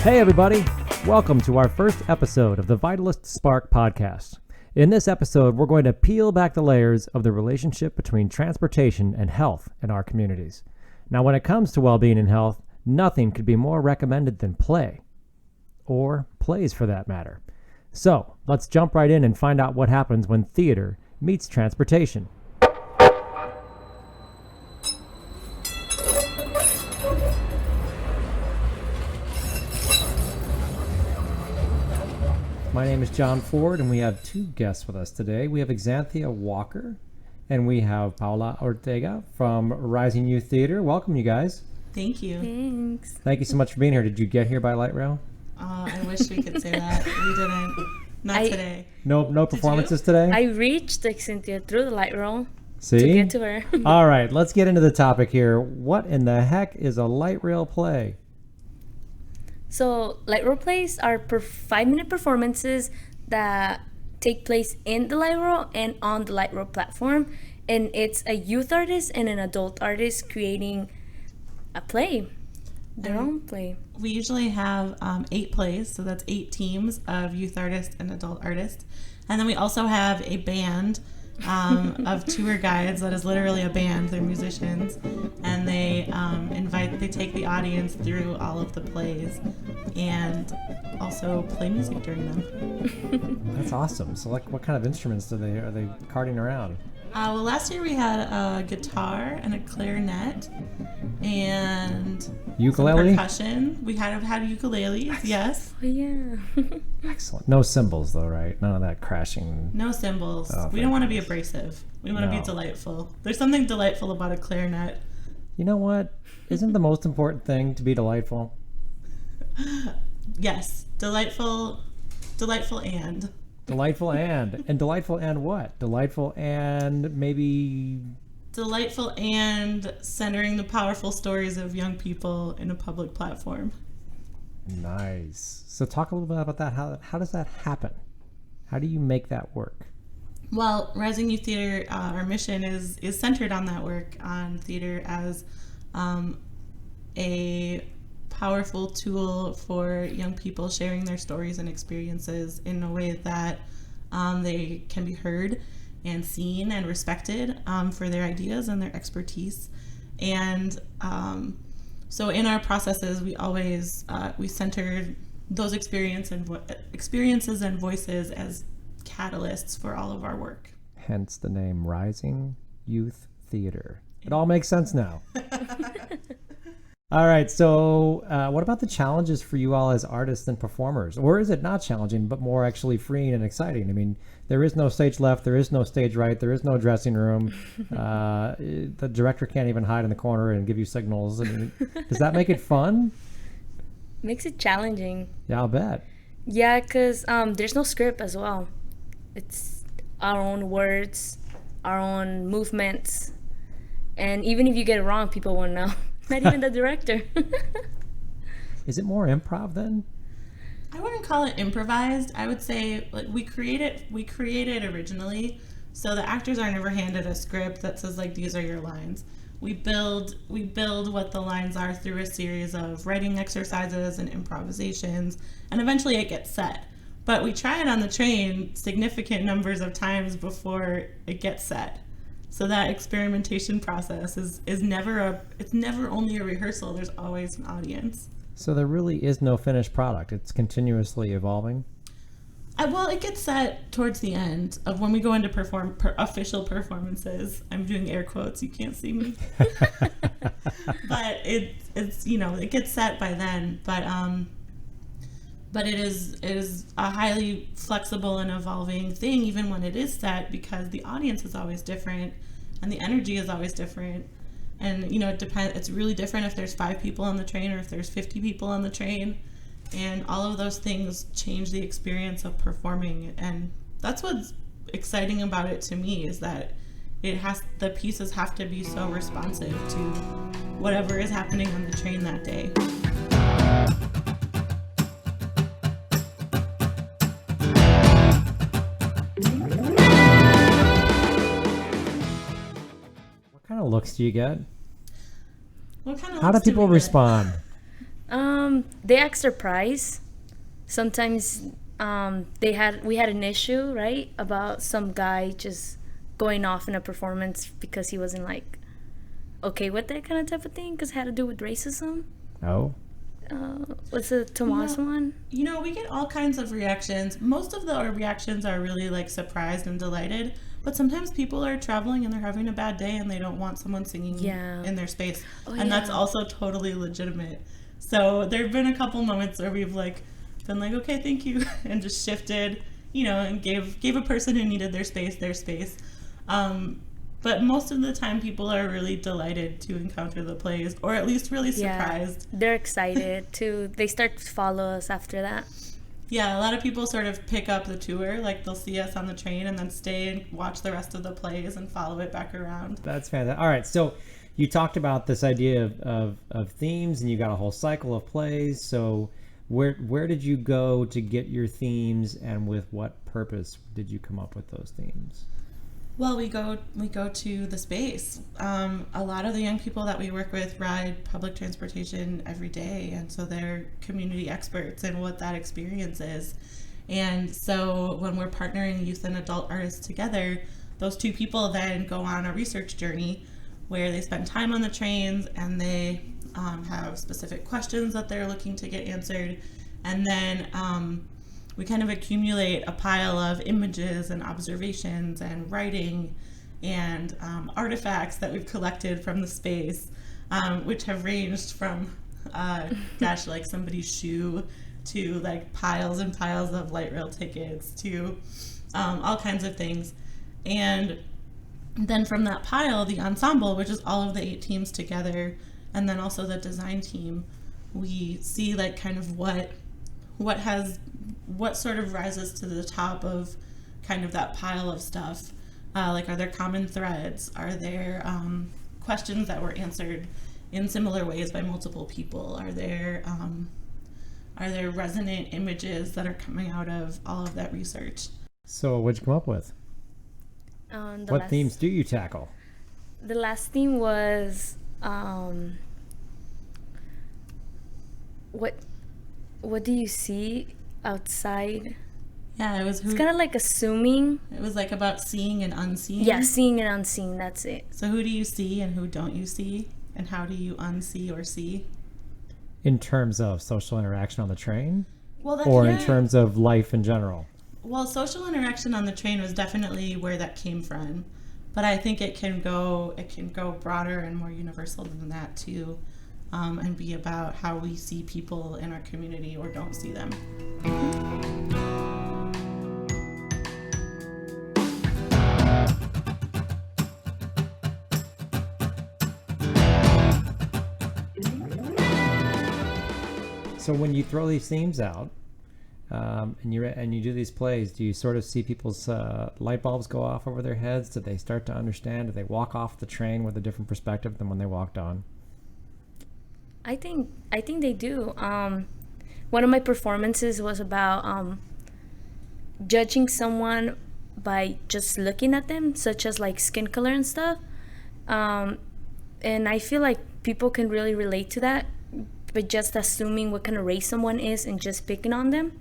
Hey everybody, welcome to our first episode of the Vitalyst Spark podcast. In this episode, we're going to peel back the layers of the relationship between transportation and health in our communities. Now, when it comes to well-being and health, nothing could be more recommended than play, or plays for that matter. So, let's jump right in and find out what happens when theater meets transportation. My name is Jon Ford, and we have two guests with us today. We have Xanthia Walker, and we have Paula Ortega from Rising Youth Theater. Welcome, you guys. Thank you. Thanks. Thank you so much for being here. Did you get here by light rail? I wish we could say that. We didn't. Not today. No performances today? I reached Cynthia through the light rail See? to get to her. All right, let's get into the topic here. What in the heck is a light rail play? So light rail plays are 5-minute performances that take place in the light rail and on the light rail platform. And it's a youth artist and an adult artist creating a play, their own play. We usually have 8 plays, so that's 8 teams of youth artists and adult artists. And then we also have a band of tour guides that is literally a band. They're musicians, and they take the audience through all of the plays and also play music during them. That's awesome. So what kind of instruments are they carting around? Well, last year we had a guitar and a clarinet and Ukulele? some percussion. We had ukuleles, yes. Oh, yeah. Excellent. No cymbals though, right? None of that crashing. No cymbals. Oh, We don't want to be abrasive. We want to No. be delightful. There's something delightful about a clarinet. You know what? Isn't the most important thing to be delightful? Yes, delightful and. Delightful and delightful and what? Delightful and maybe Delightful and centering the powerful stories of young people in a public platform. nice. So talk a little bit about that. How does that happen? How do you make that work? Well, Rising Youth Theater, our mission is centered on that work, on theater as a powerful tool for young people sharing their stories and experiences in a way that they can be heard and seen and respected for their ideas and their expertise. And so in our processes, we always we center those experiences and voices as catalysts for all of our work. Hence the name Rising Youth Theater. It all makes sense now. All right, so what about the challenges for you all as artists and performers? Or is it not challenging, but more actually freeing and exciting? I mean, there is no stage left, there is no stage right, there is no dressing room. The director can't even hide in the corner and give you signals. I mean, does that make it fun? Makes it challenging. Yeah, I'll bet. Yeah, because there's no script as well. It's our own words, our own movements. And even if you get it wrong, people won't know. Not even the director. Is it more improv then? I wouldn't call it improvised. I would say like we create it originally, so the actors are never handed a script that says like these are your lines. We build what the lines are through a series of writing exercises and improvisations, and eventually it gets set. But we try it on the train significant numbers of times before it gets set. So that experimentation process is never only a rehearsal. There's always an audience. So there really is no finished product. It's continuously evolving. Well, it gets set towards the end of when we go into official performances. I'm doing air quotes. You can't see me, but it's it gets set by then. But it is a highly flexible and evolving thing, even when it is set, because the audience is always different and the energy is always different. And it depends. It's really different if there's 5 people on the train or if there's 50 people on the train. And all of those things change the experience of performing. And that's what's exciting about it to me, is that the pieces have to be so responsive to whatever is happening on the train that day. What kind of looks do you get? What kind of How do looks people we get? respond? They asked their price. Sometimes we had an issue, right, about some guy just going off in a performance because he wasn't like okay with that kind of type of thing because it had to do with racism. Oh, What's the Tomas one? We get all kinds of reactions. Most of the reactions are really like surprised and delighted, but sometimes people are traveling and they're having a bad day and they don't want someone singing in their space. And that's also totally legitimate. So there have been a couple moments where we've like been like, okay, thank you, and just shifted, and gave a person who needed their space. But most of the time, people are really delighted to encounter the plays, or at least really surprised. They're excited too. They start to follow us after that. Yeah, a lot of people sort of pick up the tour. Like, they'll see us on the train and then stay and watch the rest of the plays and follow it back around. that's fantastic. All right, so you talked about this idea of themes, and you got a whole cycle of plays. So where did you go to get your themes, and with what purpose did you come up with those themes? Well, we go to the space. A lot of the young people that we work with ride public transportation every day, and so they're community experts in what that experience is. And so when we're partnering youth and adult artists together, those two people then go on a research journey where they spend time on the trains and they have specific questions that they're looking to get answered. And then we kind of accumulate a pile of images and observations and writing and artifacts that we've collected from the space, which have ranged from, like somebody's shoe to like piles and piles of light rail tickets to all kinds of things. And then from that pile, the ensemble, which is all of the 8 teams together, and then also the design team, we see like kind of what sort of rises to the top of kind of that pile of stuff. Like, are there common threads? Are there questions that were answered in similar ways by multiple people? Are there resonant images that are coming out of all of that research? So what'd you come up with? What themes do you tackle? The last theme was what do you see outside? Yeah, it's kind of like assuming. It was like about seeing and unseeing. Yeah, seeing and unseen, that's it. So who do you see and who don't you see? And how do you unsee or see? In terms of social interaction on the train? Well, in terms of life in general? Well, social interaction on the train was definitely where that came from. But I think it can go broader and more universal than that too. And be about how we see people in our community or don't see them. So when you throw these themes out, and you do these plays, do you sort of see people's light bulbs go off over their heads? Do they start to understand? Do they walk off the train with a different perspective than when they walked on? I think they do. One of my performances was about judging someone by just looking at them, such as like skin color and stuff. And I feel like people can really relate to that, but just assuming what kind of race someone is and just picking on them.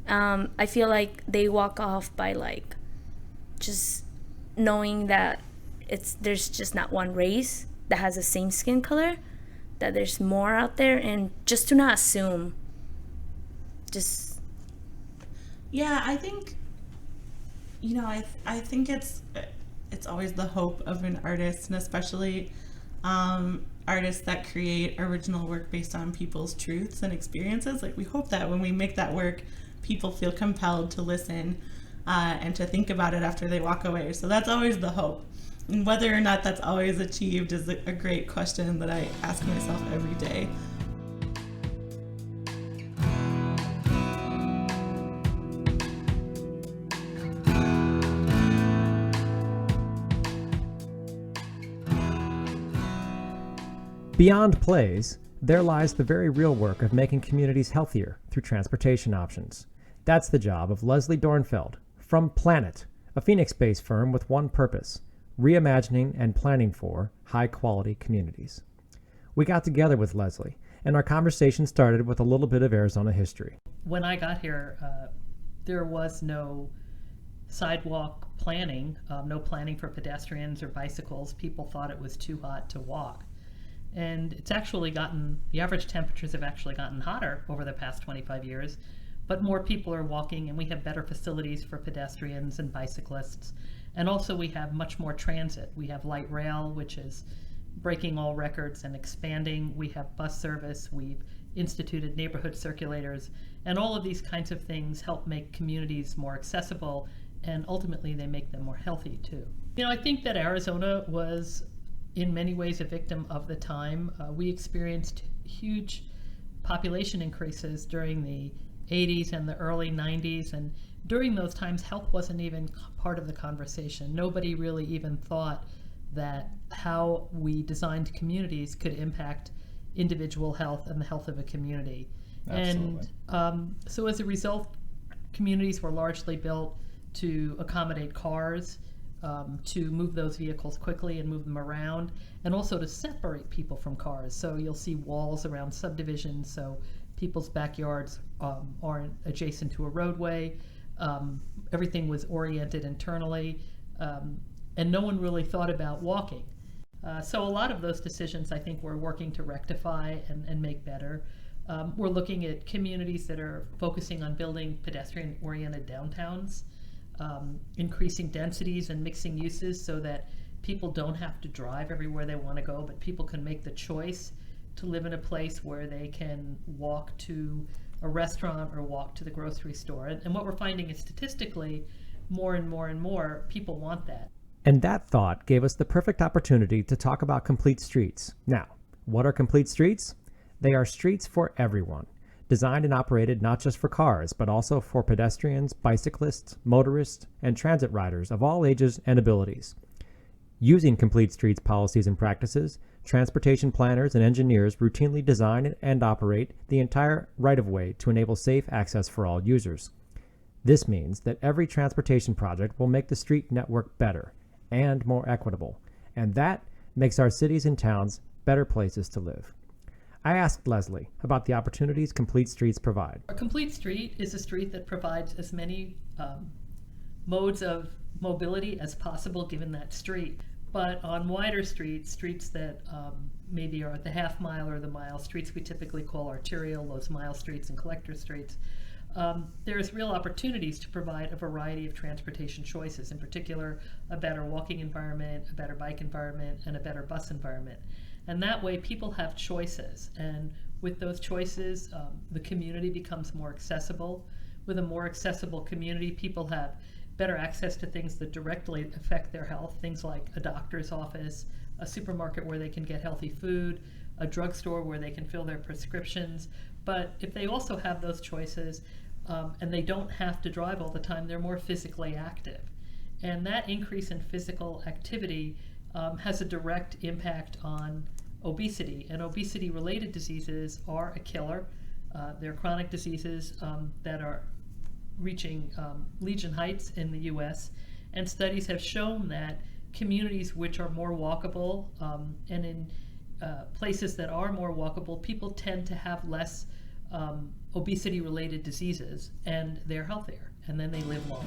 I feel like they walk off by like just knowing that there's just not one race that has the same skin color, that there's more out there, and just to not assume. I think I think it's always the hope of an artist, and especially artists that create original work based on people's truths and experiences. Like, we hope that when we make that work, people feel compelled to listen and to think about it after they walk away. So that's always the hope. And whether or not that's always achieved is a great question that I ask myself every day. Beyond plays, there lies the very real work of making communities healthier through transportation options. That's the job of Leslie Dornfeld from Planet, a Phoenix-based firm with one purpose: reimagining and planning for high-quality communities. We got together with Leslie and our conversation started with a little bit of Arizona history. When I got here, there was no sidewalk planning, no planning for pedestrians or bicycles. People thought it was too hot to walk. And it's actually the average temperatures have actually gotten hotter over the past 25 years, but more people are walking, and we have better facilities for pedestrians and bicyclists. And also we have much more transit. We have light rail, which is breaking all records and expanding. We have bus service. We've instituted neighborhood circulators. And all of these kinds of things help make communities more accessible, and ultimately they make them more healthy too. I think that Arizona was in many ways a victim of the time. We experienced huge population increases during the 80s and the early 90s, and during those times health wasn't even part of the conversation. Nobody really even thought that how we designed communities could impact individual health and the health of a community. Absolutely. And so as a result, communities were largely built to accommodate cars, to move those vehicles quickly and move them around, and also to separate people from cars. So you'll see walls around subdivisions, so people's backyards aren't adjacent to a roadway. Everything was oriented internally, and no one really thought about walking. So a lot of those decisions I think we're working to rectify and make better. We're looking at communities that are focusing on building pedestrian-oriented downtowns, increasing densities and mixing uses so that people don't have to drive everywhere they want to go, but people can make the choice to live in a place where they can walk to a restaurant or walk to the grocery store. And what we're finding is statistically, more and more and more people want that. And that thought gave us the perfect opportunity to talk about complete streets. Now, what are complete streets? They are streets for everyone, designed and operated not just for cars, but also for pedestrians, bicyclists, motorists, and transit riders of all ages and abilities. Using complete streets policies and practices, transportation planners and engineers routinely design and operate the entire right-of-way to enable safe access for all users. This means that every transportation project will make the street network better and more equitable, and that makes our cities and towns better places to live. I asked Leslie about the opportunities complete streets provide. A complete street is a street that provides as many modes of mobility as possible given that street. But on wider streets that maybe are at the half mile or the mile, streets we typically call arterial, those mile streets and collector streets, there's real opportunities to provide a variety of transportation choices, in particular a better walking environment, a better bike environment, and a better bus environment. And that way people have choices, and with those choices the community becomes more accessible. With a more accessible community, people have better access to things that directly affect their health, things like a doctor's office, a supermarket where they can get healthy food, a drugstore where they can fill their prescriptions. But if they also have those choices and they don't have to drive all the time, they're more physically active. And that increase in physical activity has a direct impact on obesity. And obesity-related diseases are a killer. They're chronic diseases that are reaching legion heights in the US, and studies have shown that communities which are more walkable and in places that are more walkable, people tend to have less obesity-related diseases, and they're healthier, and then they live longer.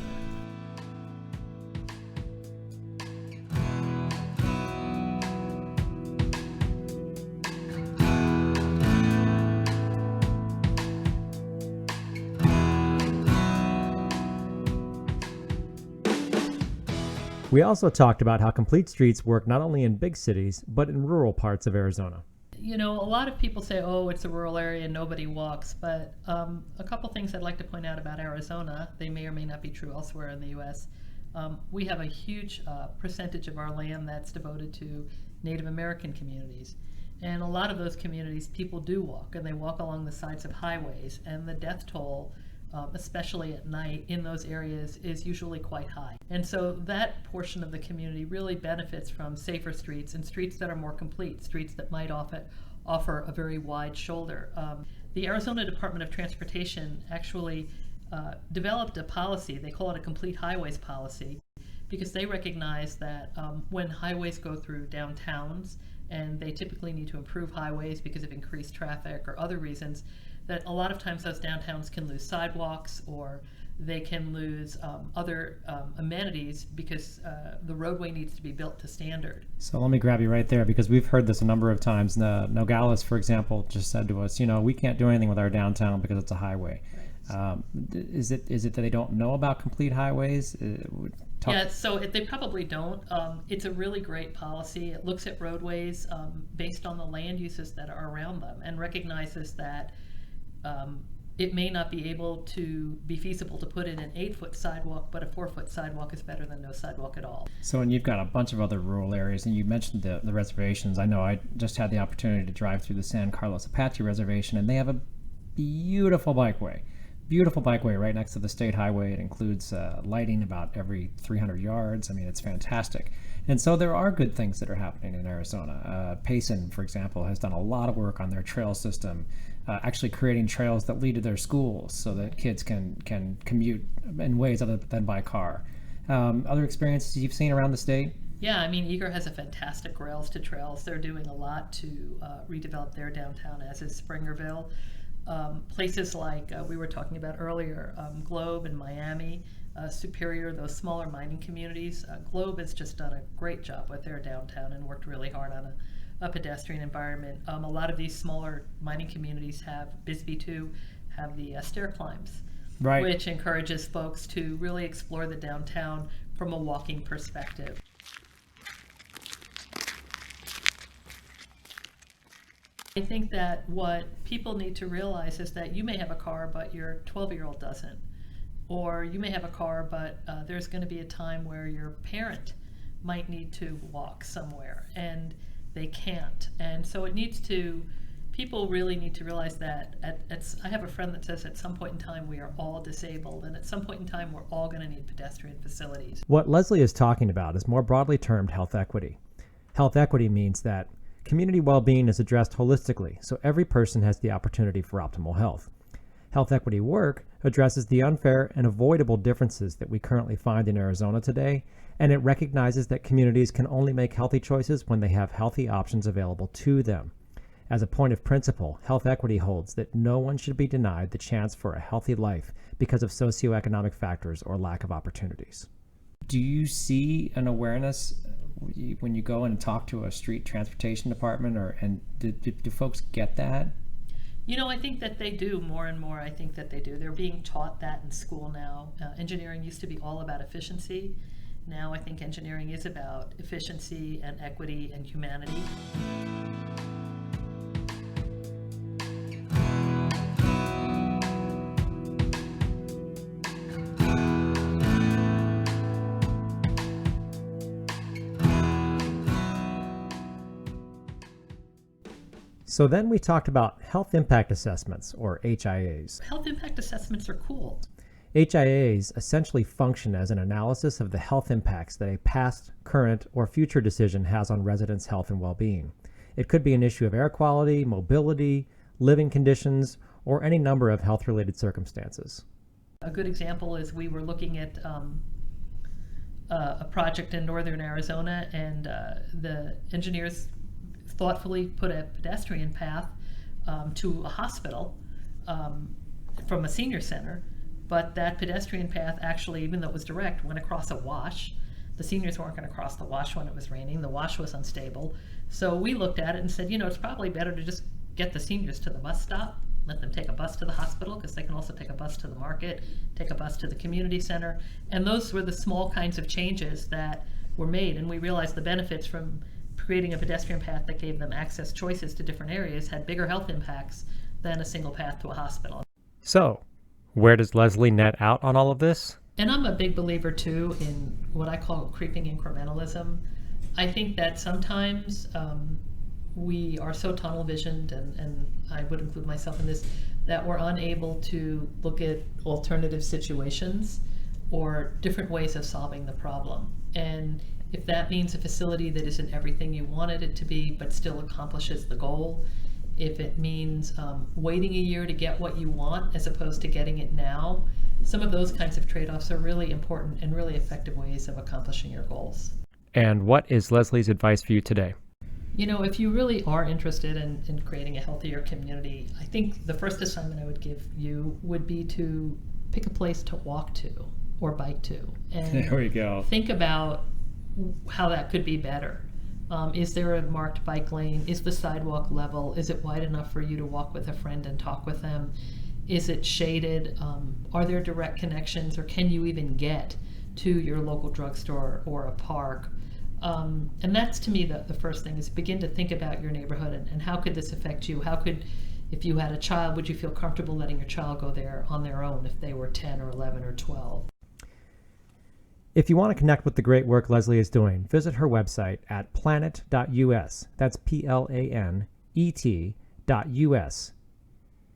We also talked about how complete streets work not only in big cities, but in rural parts of Arizona. A lot of people say, oh, it's a rural area and nobody walks, but a couple things I'd like to point out about Arizona, they may or may not be true elsewhere in the US. We have a huge percentage of our land that's devoted to Native American communities. And a lot of those communities, people do walk, and they walk along the sides of highways, and the death toll, especially at night in those areas, is usually quite high. And so that portion of the community really benefits from safer streets and streets that are more complete, streets that might offer a very wide shoulder. The Arizona Department of Transportation actually developed a policy, they call it a complete highways policy, because they recognize that when highways go through downtowns and they typically need to improve highways because of increased traffic or other reasons, that a lot of times those downtowns can lose sidewalks, or they can lose other amenities because the roadway needs to be built to standard. So let me grab you right there, because we've heard this a number of times. Nogales, for example, just said to us, we can't do anything with our downtown because it's a highway. Right. Is it that they don't know about complete highways? Yeah, so they probably don't. It's a really great policy. It looks at roadways based on the land uses that are around them and recognizes that it may not be able to be feasible to put in an 8-foot sidewalk, but a 4-foot sidewalk is better than no sidewalk at all. So, and you've got a bunch of other rural areas, and you mentioned the reservations. I know I just had the opportunity to drive through the San Carlos Apache Reservation, and they have a beautiful bikeway right next to the state highway. It includes lighting about every 300 yards. I mean, it's fantastic. And so there are good things that are happening in Arizona. Payson, for example, has done a lot of work on their trail system, actually creating trails that lead to their schools so that kids can commute in ways other than by car. Other experiences you've seen around the state? Yeah, I mean, Eager has a fantastic rails to trails. They're doing a lot to redevelop their downtown, as is Springerville. Places like we were talking about earlier, Globe in Miami, Superior, those smaller mining communities. Globe has just done a great job with their downtown and worked really hard on a pedestrian environment. A lot of these smaller mining communities have, Bisbee too, have the stair climbs, right, which encourages folks to really explore the downtown from a walking perspective. I think that what people need to realize is that you may have a car, but your 12-year-old doesn't. Or you may have a car, but there's going to be a time where your parent might need to walk somewhere, and they can't. And so people really need to realize that. I have a friend that says at some point in time we are all disabled, and at some point in time we're all going to need pedestrian facilities. What Leslie is talking about is more broadly termed health equity. Health equity means that community well-being is addressed holistically, so every person has the opportunity for optimal health. Health equity work addresses the unfair and avoidable differences that we currently find in Arizona today, and it recognizes that communities can only make healthy choices when they have healthy options available to them. As a point of principle, health equity holds that no one should be denied the chance for a healthy life because of socioeconomic factors or lack of opportunities. Do you see an awareness when you go and talk to a street transportation department, and do folks get that? I think that they do more and more. I think that they do. They're being taught that in school now. Engineering used to be all about efficiency. Now I think engineering is about efficiency and equity and humanity. So then we talked about health impact assessments, or HIAs. Health impact assessments are cool. HIAs essentially function as an analysis of the health impacts that a past, current, or future decision has on residents' health and well-being. It could be an issue of air quality, mobility, living conditions, or any number of health-related circumstances. A good example is we were looking at a project in northern Arizona, and the engineers thoughtfully put a pedestrian path to a hospital from a senior center, but that pedestrian path actually, even though it was direct, went across a wash. The seniors weren't going to cross the wash when it was raining. The wash was unstable. So we looked at it and said, it's probably better to just get the seniors to the bus stop, let them take a bus to the hospital, because they can also take a bus to the market, take a bus to the community center. And those were the small kinds of changes that were made, and we realized the benefits from creating a pedestrian path that gave them access choices to different areas had bigger health impacts than a single path to a hospital. So, where does Leslie net out on all of this? And I'm a big believer too in what I call creeping incrementalism. I think that sometimes we are so tunnel visioned, and I would include myself in this, that we're unable to look at alternative situations or different ways of solving the problem. And if that means a facility that isn't everything you wanted it to be, but still accomplishes the goal, if it means waiting a year to get what you want as opposed to getting it now, some of those kinds of trade-offs are really important and really effective ways of accomplishing your goals. And what is Leslie's advice for you today? If you really are interested in creating a healthier community, I think the first assignment I would give you would be to pick a place to walk to or bike to. And There we go. think about how that could be better. Is there a marked bike lane? Is the sidewalk level? Is it wide enough for you to walk with a friend and talk with them? Is it shaded? Are there direct connections, or can you even get to your local drugstore or a park? And that's, to me, the first thing, is begin to think about your neighborhood and how could this affect you? How could, if you had a child, would you feel comfortable letting your child go there on their own if they were 10 or 11 or 12? If you want to connect with the great work Leslie is doing, visit her website at planet.us. That's planet.us.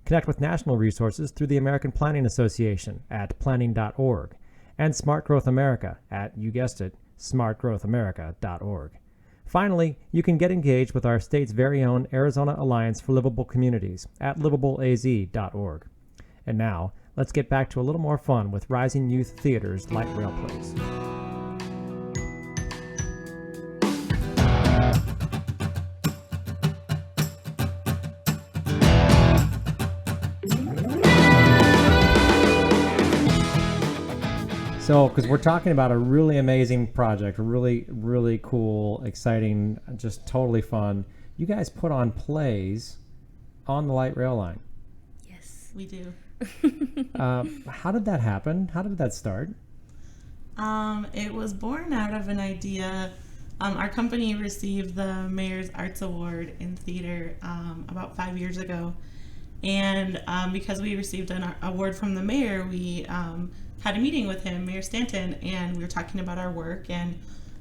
Connect with national resources through the American Planning Association at planning.org and Smart Growth America at, you guessed it, smartgrowthamerica.org. Finally, you can get engaged with our state's very own Arizona Alliance for Livable Communities at livableaz.org. And now, let's get back to a little more fun with Rising Youth Theater's light rail plays. So, because we're talking about a really amazing project, really, really cool, exciting, just totally fun. You guys put on plays on the light rail line. Yes. We do. How did that happen? How did that start? It was born out of an idea. Our company received the Mayor's Arts Award in theater about 5 years ago. And because we received an award from the mayor, we had a meeting with him, Mayor Stanton, and we were talking about our work and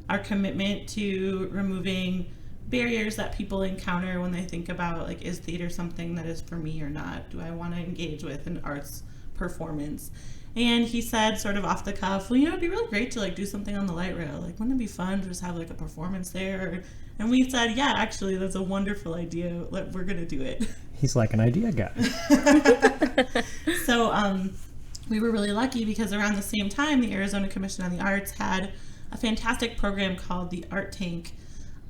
our commitment to removing barriers that people encounter when they think about, like, is theater something that is for me or not? Do I want to engage with an arts performance? And he said, sort of off the cuff, well, it'd be really great to, like, do something on the light rail. Like, wouldn't it be fun to just have, like, a performance there? And we said, yeah, actually, that's a wonderful idea. We're going to do it. He's like an idea guy. So we were really lucky because around the same time, the Arizona Commission on the Arts had a fantastic program called the Art Tank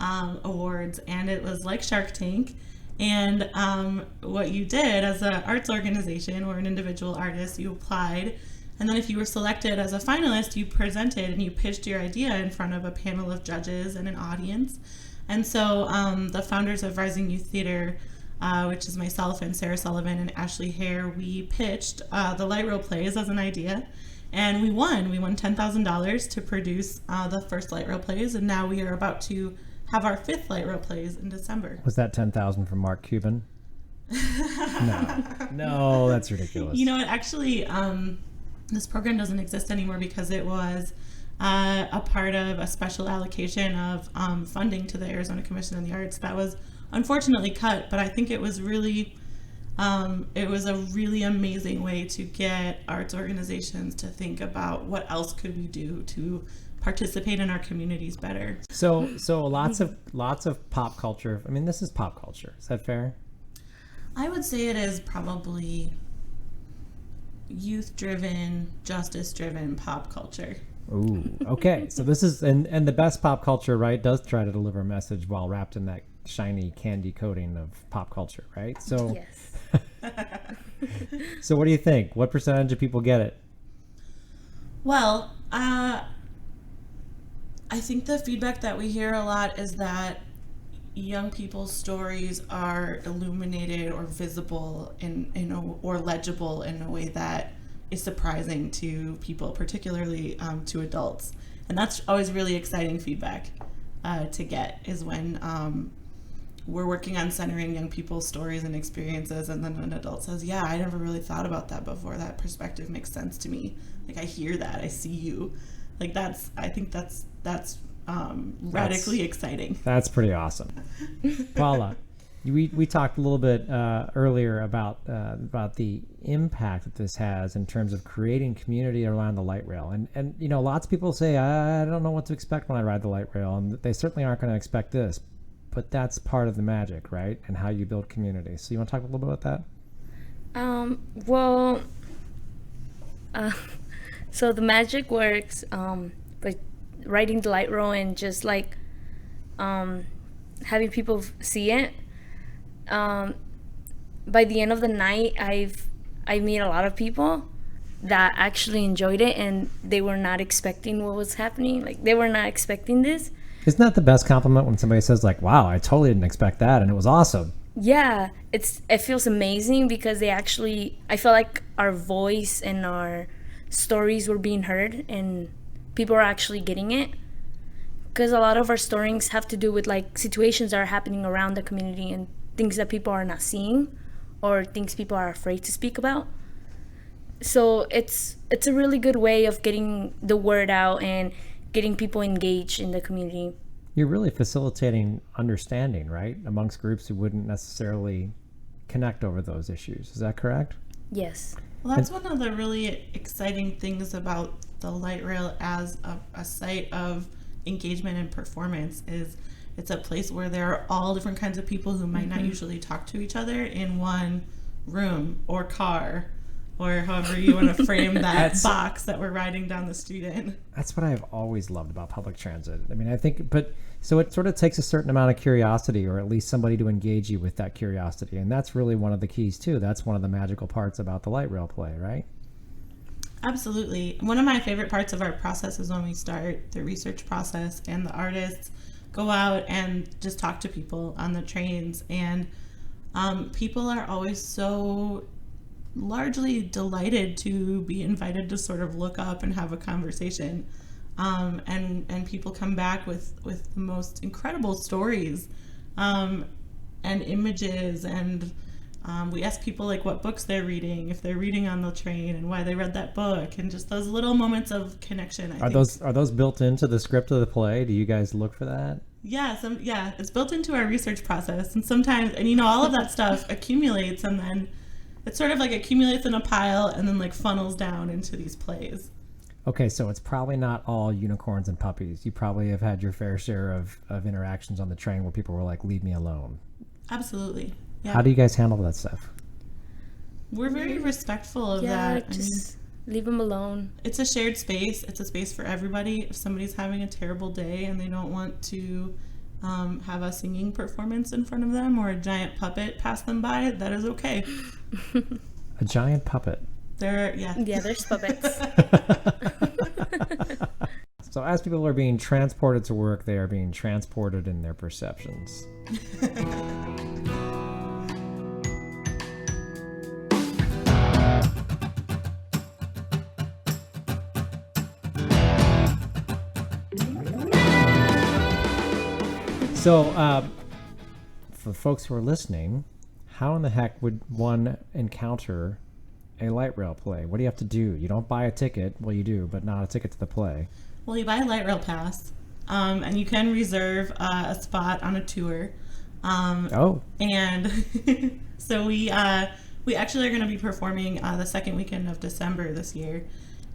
Awards, and it was like Shark Tank. And what you did as an arts organization or an individual artist, you applied, and then if you were selected as a finalist, you presented and you pitched your idea in front of a panel of judges and an audience. And so the founders of Rising Youth Theater, which is myself and Sarah Sullivan and Ashley Hare, we pitched the light rail plays as an idea, and we won. We won $10,000 to produce the first light rail plays, and now we are about to have our 5th light rail plays in December. Was that 10,000 from Mark Cuban? No, that's ridiculous. You know what? Actually, this program doesn't exist anymore because it was a part of a special allocation of funding to the Arizona Commission on the Arts that was unfortunately cut. But I think it was really, it was a really amazing way to get arts organizations to think about what else could we do to participate in our communities better. So lots of pop culture. I mean, this is pop culture. Is that fair? I would say it is probably youth-driven, justice-driven pop culture. Ooh, okay. So this is, and the best pop culture, right, does try to deliver a message while wrapped in that shiny candy coating of pop culture, right? So, Yes. so what do you think? What percentage of people get it? Well, I think the feedback that we hear a lot is that young people's stories are illuminated or visible or legible in a way that is surprising to people, particularly to adults. And that's always really exciting feedback to get, is when we're working on centering young people's stories and experiences, and then an adult says, yeah, I never really thought about that before. That perspective makes sense to me. Like, I hear that, I see you. Like, I think that's radically exciting. That's pretty awesome. Paula, we talked a little bit earlier about the impact that this has in terms of creating community around the light rail, and lots of people say, I don't know what to expect when I ride the light rail, and they certainly aren't going to expect this, but that's part of the magic, right? And how you build community. So you want to talk a little bit about that? So the magic works by riding the light rail and just like having people see it. By the end of the night, I meet a lot of people that actually enjoyed it, and they were not expecting what was happening. Like, they were not expecting this. Isn't that the best compliment when somebody says like, wow, I totally didn't expect that and it was awesome? Yeah, it feels amazing because I felt like our voice and our stories were being heard and people are actually getting it. Because a lot of our stories have to do with like situations that are happening around the community and things that people are not seeing or things people are afraid to speak about. So it's a really good way of getting the word out and getting people engaged in the community. You're really facilitating understanding, right? Amongst groups who wouldn't necessarily connect over those issues. Is that correct? Yes. Well, that's one of the really exciting things about the light rail as a site of engagement and performance is it's a place where there are all different kinds of people who might not usually talk to each other in one room or car or however you want to frame that box that we're riding down the street in. That's what I've always loved about public transit. I mean, I think, but so it sort of takes a certain amount of curiosity or at least somebody to engage you with that curiosity. And that's really one of the keys too. That's one of the magical parts about the light rail play, right? Absolutely. One of my favorite parts of our process is when we start the research process and the artists go out and just talk to people on the trains. And people are always so largely delighted to be invited to sort of look up and have a conversation. And people come back with the most incredible stories and images, and we ask people like what books they're reading, if they're reading on the train, and why they read that book, and just those little moments of connection. I think. Are those built into the script of the play? Do you guys look for that? Yeah, it's built into our research process, and sometimes, and all of that stuff accumulates, and then it sort of like accumulates in a pile, and then like funnels down into these plays. Okay, so it's probably not all unicorns and puppies. You probably have had your fair share of interactions on the train where people were like, leave me alone. Absolutely. Yeah. How do you guys handle that stuff? We're very respectful of that. Just leave them alone. It's a shared space. It's a space for everybody. If somebody's having a terrible day and they don't want to have a singing performance in front of them or a giant puppet pass them by, that is okay. A giant puppet. Yeah, there's puppets. So as people are being transported to work, they are being transported in their perceptions. So for folks who are listening, how in the heck would one encounter a light rail play? What do you have to do? You don't buy a ticket. Well, you do, but not a ticket to the play. Well, you buy a light rail pass, and you can reserve a spot on a tour. And so we actually are going to be performing the second weekend of December this year.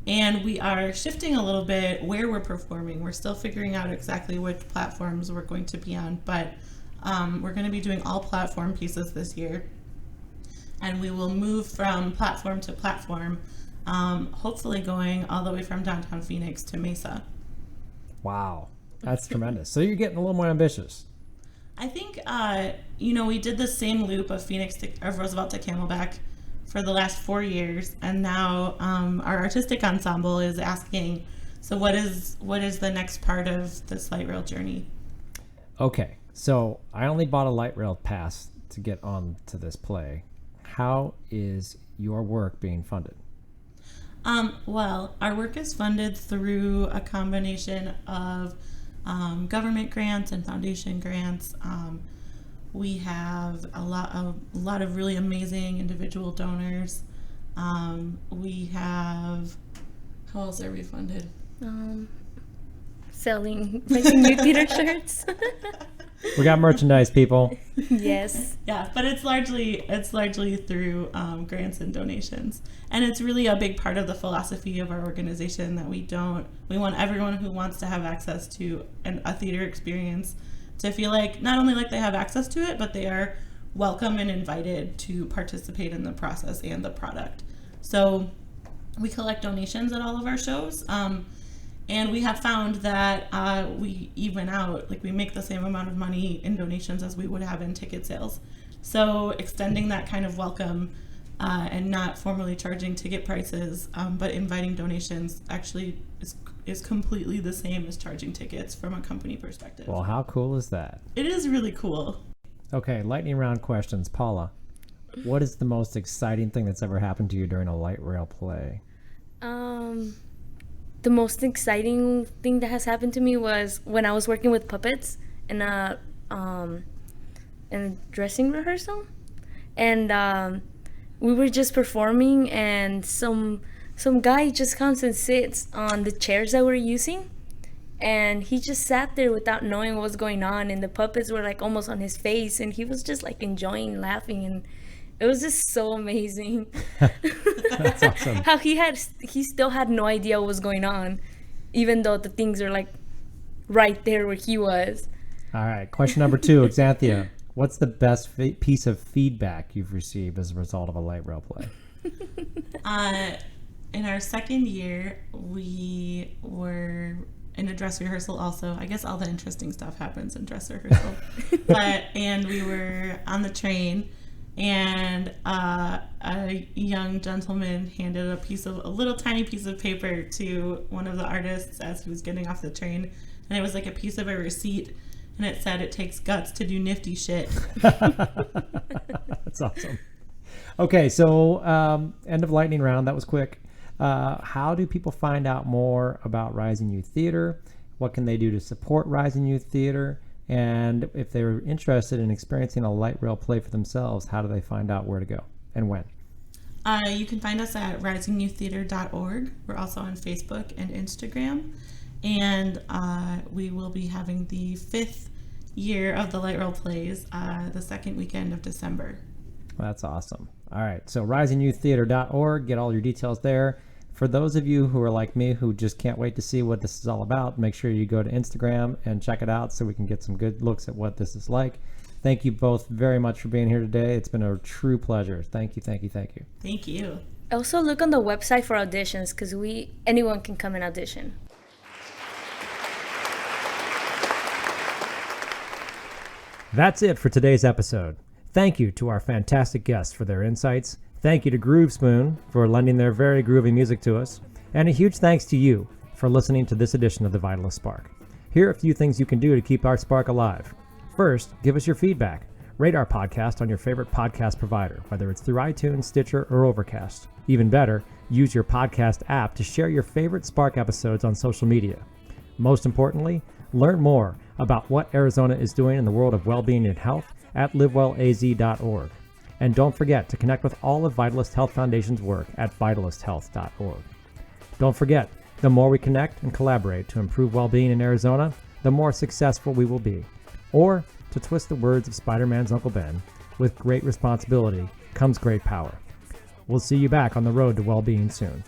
And we are shifting a little bit where we're performing. We're still figuring out exactly which platforms we're going to be on, but we're going to be doing all platform pieces this year. And we will move from platform to platform, hopefully going all the way from downtown Phoenix to Mesa. Wow, that's tremendous. So you're getting a little more ambitious. I think, we did the same loop of Roosevelt to Camelback for the last 4 years, and now our artistic ensemble is asking, so what is the next part of this light rail journey? Okay, so I only bought a light rail pass to get on to this play. How is your work being funded? Well, our work is funded through a combination of government grants and foundation grants. We have a lot of really amazing individual donors. We have, how else are we funded? Making new theater shirts. We got merchandise, people. Yes. Yeah, but it's largely through grants and donations, and it's really a big part of the philosophy of our organization that we want everyone who wants to have access to a theater experience to feel like not only like they have access to it, but they are welcome and invited to participate in the process and the product. So we collect donations at all of our shows, And we have found that we even out, like we make the same amount of money in donations as we would have in ticket sales. So extending that kind of welcome and not formally charging ticket prices, but inviting donations actually is completely the same as charging tickets from a company perspective. Well, how cool is that? It is really cool. Okay, lightning round questions. Paula, what is the most exciting thing that's ever happened to you during a light rail play? The most exciting thing that has happened to me was when I was working with puppets in a dressing rehearsal, and we were just performing, and some guy just comes and sits on the chairs that we're using, and he just sat there without knowing what was going on, and the puppets were like almost on his face, and he was just like enjoying laughing, and it was just so amazing. That's awesome. How he still had no idea what was going on, even though the things are like right there where he was. All right, question number 2, Xanthia. What's the best piece of feedback you've received as a result of a light rail play? In our second year, we were in a dress rehearsal also. I guess all the interesting stuff happens in dress rehearsal. And we were on the train, and a young gentleman handed a little tiny piece of paper to one of the artists as he was getting off the train, and it was like a piece of a receipt, and it said, "It takes guts to do nifty shit." That's awesome. Okay, so end of lightning round. That was quick. How do people find out more about Rising Youth Theater? What can they do to support Rising Youth Theater? And if they're interested in experiencing a light rail play for themselves, how do they find out where to go and when? You can find us at risingyouththeater.org. We're also on Facebook and Instagram. And we will be having the 5th year of the light rail plays the second weekend of December. That's awesome. All right, so risingyouththeater.org. Get all your details there. For those of you who are like me who just can't wait to see what this is all about, make sure you go to Instagram and check it out so we can get some good looks at what this is like. Thank you both very much for being here today. It's been a true pleasure. Thank you, thank you, thank you. Thank you. Also look on the website for auditions, because anyone can come and audition. That's it for today's episode. Thank you to our fantastic guests for their insights. Thank you to Groove Spoon for lending their very groovy music to us. And a huge thanks to you for listening to this edition of the Vitalyst Spark. Here are a few things you can do to keep our spark alive. First, give us your feedback. Rate our podcast on your favorite podcast provider, whether it's through iTunes, Stitcher, or Overcast. Even better, use your podcast app to share your favorite Spark episodes on social media. Most importantly, learn more about what Arizona is doing in the world of well-being and health at livewellaz.org. And don't forget to connect with all of Vitalyst Health Foundation's work at vitalysthealth.org. Don't forget, the more we connect and collaborate to improve well-being in Arizona, the more successful we will be. Or, to twist the words of Spider-Man's Uncle Ben, with great responsibility comes great power. We'll see you back on the road to well-being soon.